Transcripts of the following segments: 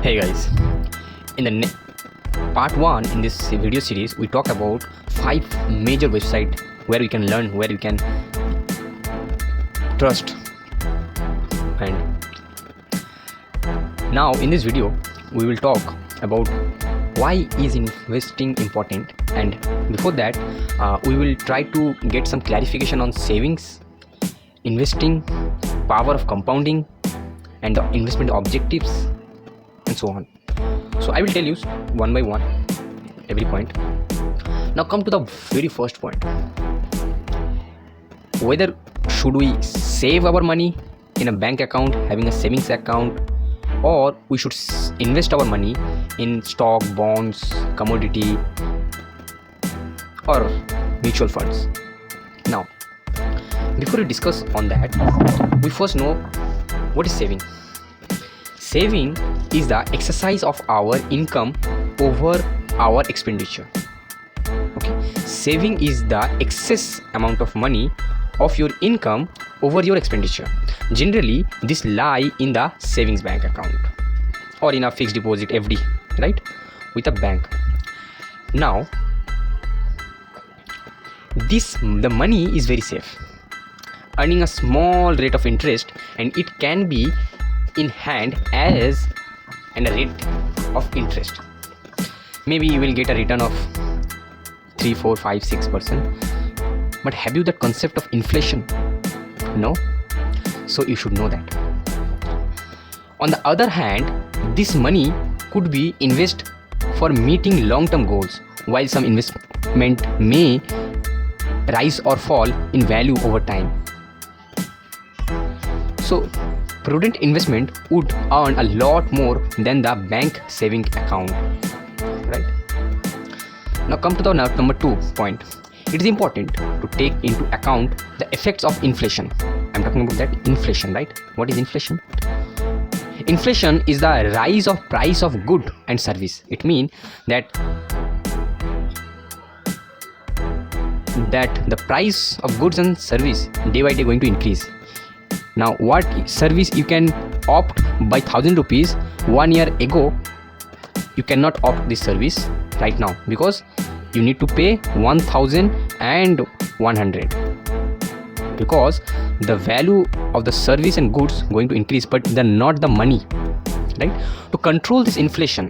Hey guys, in the part 1 in this video series we talk about 5 major websites where we can learn, where we can trust. And now in this video we will talk about why is investing important, and before that we will try to get some clarification on savings, investing, power of compounding, and the investment objectives, and so on. So I will tell you one by one every point. Now come to the very first point. Whether should we save our money in a bank account, having a savings account, or we should invest our money in stock, bonds, commodity, or mutual funds. Now before we discuss on that, we first know what is saving. Saving is the exercise of our income over our expenditure. Okay, saving is the excess amount of money of your income over your expenditure. Generally this lie in the savings bank account or in a fixed deposit FD, right, with a bank. Now the money is very safe, earning a small rate of interest, and it can be in hand as and a rate of interest. Maybe you will get a return of 3, 4, 5, 6%. But have you the concept of inflation? No. So you should know that. On the other hand, this money could be invested for meeting long-term goals, while some investment may rise or fall in value over time. So prudent investment would earn a lot more than the bank saving account, right? Now come to the number 2 point. It is important to take into account the effects of inflation. I'm talking about that inflation, right? What is inflation? Inflation is the rise of price of good and service. It means that the price of goods and service day by day going to increase. Now what service you can opt by 1,000 rupees 1 year ago, you cannot opt this service right now because you need to pay 1,100, because the value of the service and goods going to increase, but not the money, right? To control this inflation,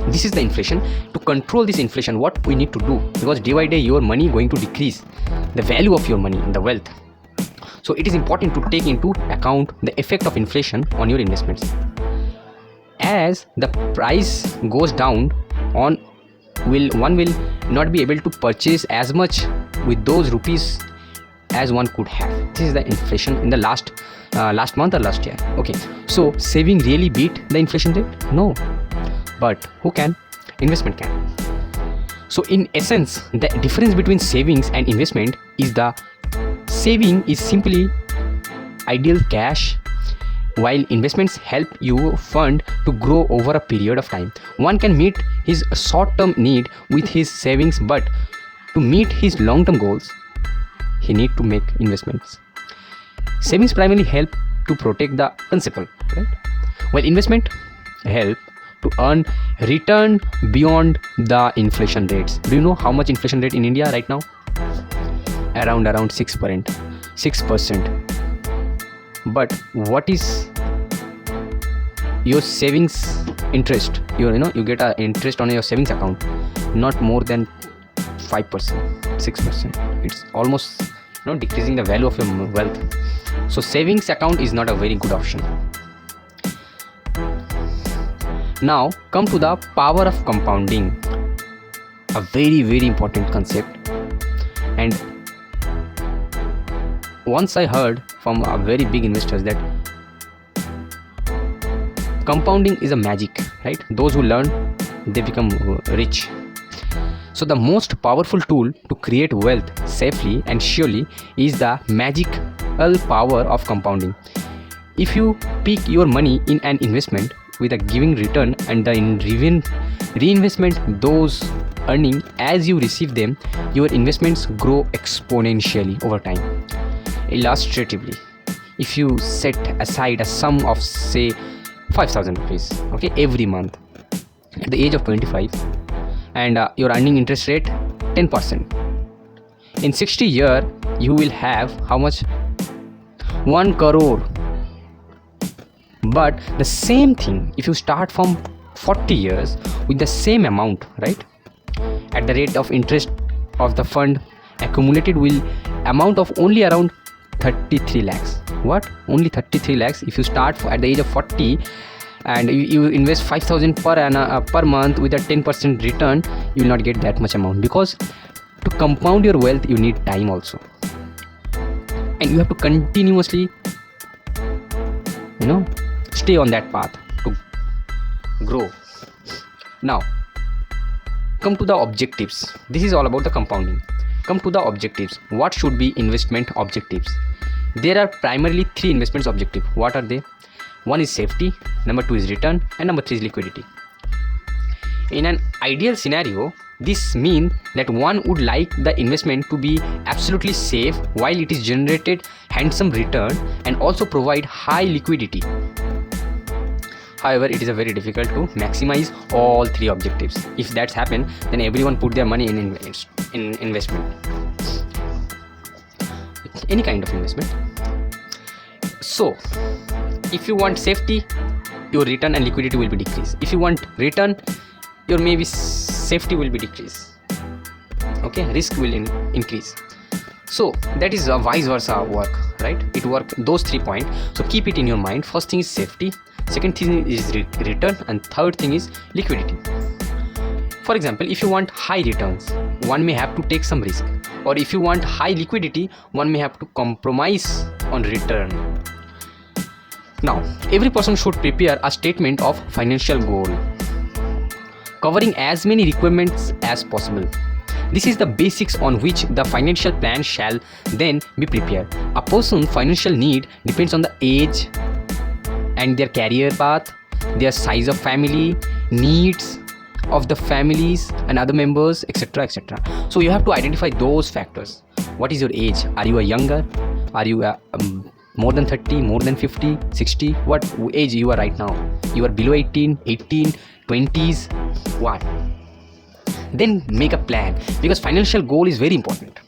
this is the inflation. To control this inflation, what we need to do, because day by day your money going to decrease, the value of your money, the wealth. So it is important to take into account the effect of inflation on your investments. As the price goes down, one will not be able to purchase as much with those rupees as one could have. This is the inflation in the last month or last year. Okay, so saving really beat the inflation rate? No, but who can? Investment can. So in essence, the difference between savings and investment is the saving is simply ideal cash, while investments help you fund to grow over a period of time. One can meet his short-term need with his savings, but to meet his long-term goals, he need to make investments. Savings primarily help to protect the principal, right? While investment help to earn return beyond the inflation rates. Do you know how much inflation rate in India right now? Around 6%. But what is your savings interest? You get an interest on your savings account, not more than 5%, 6%. It's almost decreasing the value of your wealth. So savings account is not a very good option. Now come to the power of compounding, a very, very important concept. And once I heard from a very big investors that compounding is a magic, right? Those who learn, they become rich. So the most powerful tool to create wealth safely and surely is the magical power of compounding. If you pick your money in an investment with a giving return and the reinvestment those earning as you receive them, your investments grow exponentially over time. Illustratively, if you set aside a sum of say 5,000 rupees, okay, every month at the age of 25, and you're earning interest rate 10%. In 60 years you will have how much? 1 crore. But the same thing if you start from 40 years with the same amount, right, at the rate of interest of the fund accumulated will amount of only around 33 lakhs. What? Only 33 lakhs if you start at the age of 40 and you invest 5,000 per month with a 10% return. You will not get that much amount, because to compound your wealth you need time also, and you have to continuously stay on that path to grow. Now come to the objectives. This is all about the compounding. Come to the objectives. What should be investment objectives? There are primarily 3 investments objective. What are they? 1 is safety, number 2 is return, and number 3 is liquidity. In an ideal scenario, this means that one would like the investment to be absolutely safe while it is generated handsome return and also provide high liquidity. However, it is very difficult to maximize all 3 objectives. If that's happened, then everyone put their money in investment, any kind of investment. So if you want safety, your return and liquidity will be decreased. If you want return, your maybe safety will be decreased, okay, risk will increase. So that is a vice versa work, right? It work those 3 points. So keep it in your mind. First thing is safety, second thing is return, and third thing is liquidity. For example, if you want high returns, one may have to take some risk, or if you want high liquidity, one may have to compromise on return. Now every person should prepare a statement of financial goal covering as many requirements as possible. This is the basics on which the financial plan shall then be prepared. A person's financial need depends on the age and their career path, their size of family, needs of the families and other members, etc., etc. So you have to identify those factors. What is your age? Are you a younger? Are you a more than 30, more than 50, 60? What age you are right now? You are below 18, 20s, what? Then make a plan, because financial goal is very important.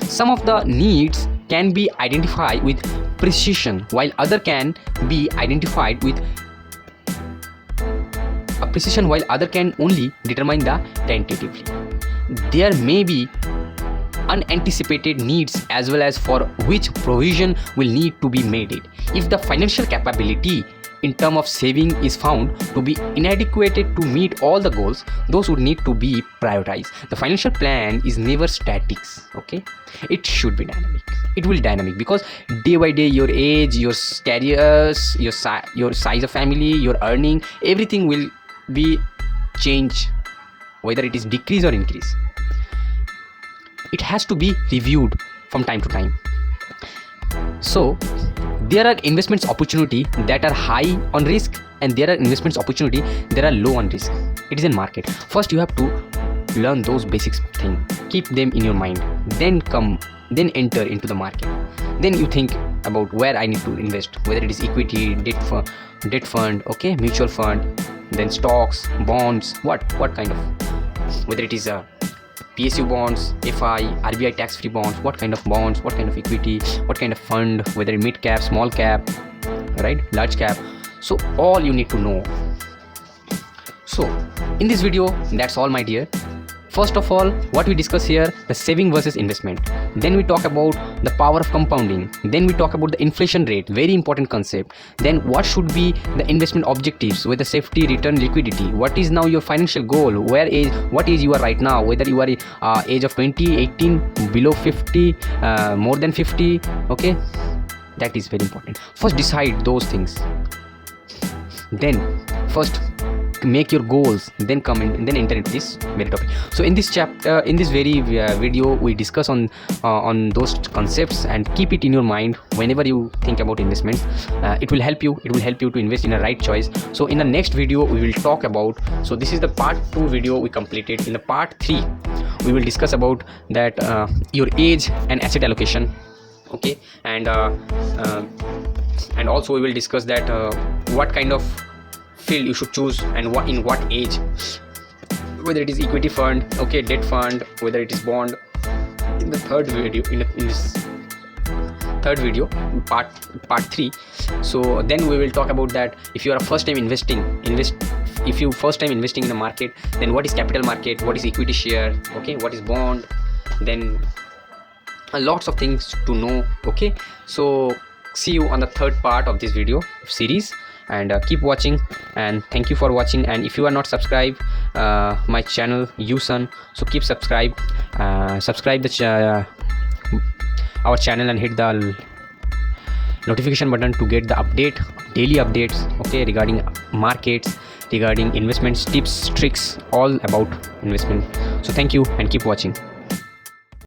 Some of the needs can be identified with precision, while other can be identified with a precision, while other can only determine the tentatively. There may be unanticipated needs as well as for which provision will need to be made. If the financial capability in terms of saving is found to be inadequate to meet all the goals, those would need to be prioritized. The financial plan is never static, okay? It should be dynamic. It will dynamic, because day by day your age, your careers, your size of family, your earning, everything will be change, whether it is decrease or increase. It has to be reviewed from time to time. So there are investments opportunity that are high on risk, and there are investments opportunity that are low on risk. It is in market. First you have to learn those basics thing, keep them in your mind, then enter into the market. Then you think about where I need to invest, whether it is equity, debt fund, okay, mutual fund, then stocks, bonds, what kind of, whether it is a PSU bonds, FI, RBI tax-free bonds, what kind of bonds, what kind of equity, what kind of fund, whether mid cap, small cap, right, large cap. So all you need to know. So in this video, that's all, my dear. First of all, what we discuss here, the saving versus investment. Then we talk about the power of compounding. Then we talk about the inflation rate, very important concept. Then what should be the investment objectives, whether safety, return, liquidity. What is now your financial goal? What age you are right now? Whether you are age of 20, 18, below 50, more than 50. Okay, that is very important. First decide those things. Then first make your goals, then come in, then enter into this very topic. So in this chapter, in this very video, we discuss on those concepts, and keep it in your mind whenever you think about investment. It will help you to invest in a right choice. So in the next video we will talk about, so this is the part 2 video we completed. In the part 3 we will discuss about that your age and asset allocation, okay, and and also we will discuss that what kind of field you should choose and what in what age, whether it is equity fund, okay, debt fund, whether it is bond. In the third video, in this third video, part 3, so then we will talk about that if you are first time investing in the market, then what is capital market, what is equity share, okay, what is bond, then lots of things to know. Okay, so see you on the third part of this video series, and keep watching, and thank you for watching. And if you are not subscribed my channel Yusan, so keep subscribe our channel and hit the notification button to get the daily updates, okay, regarding markets, regarding investments, tips, tricks, all about investment. So thank you and keep watching.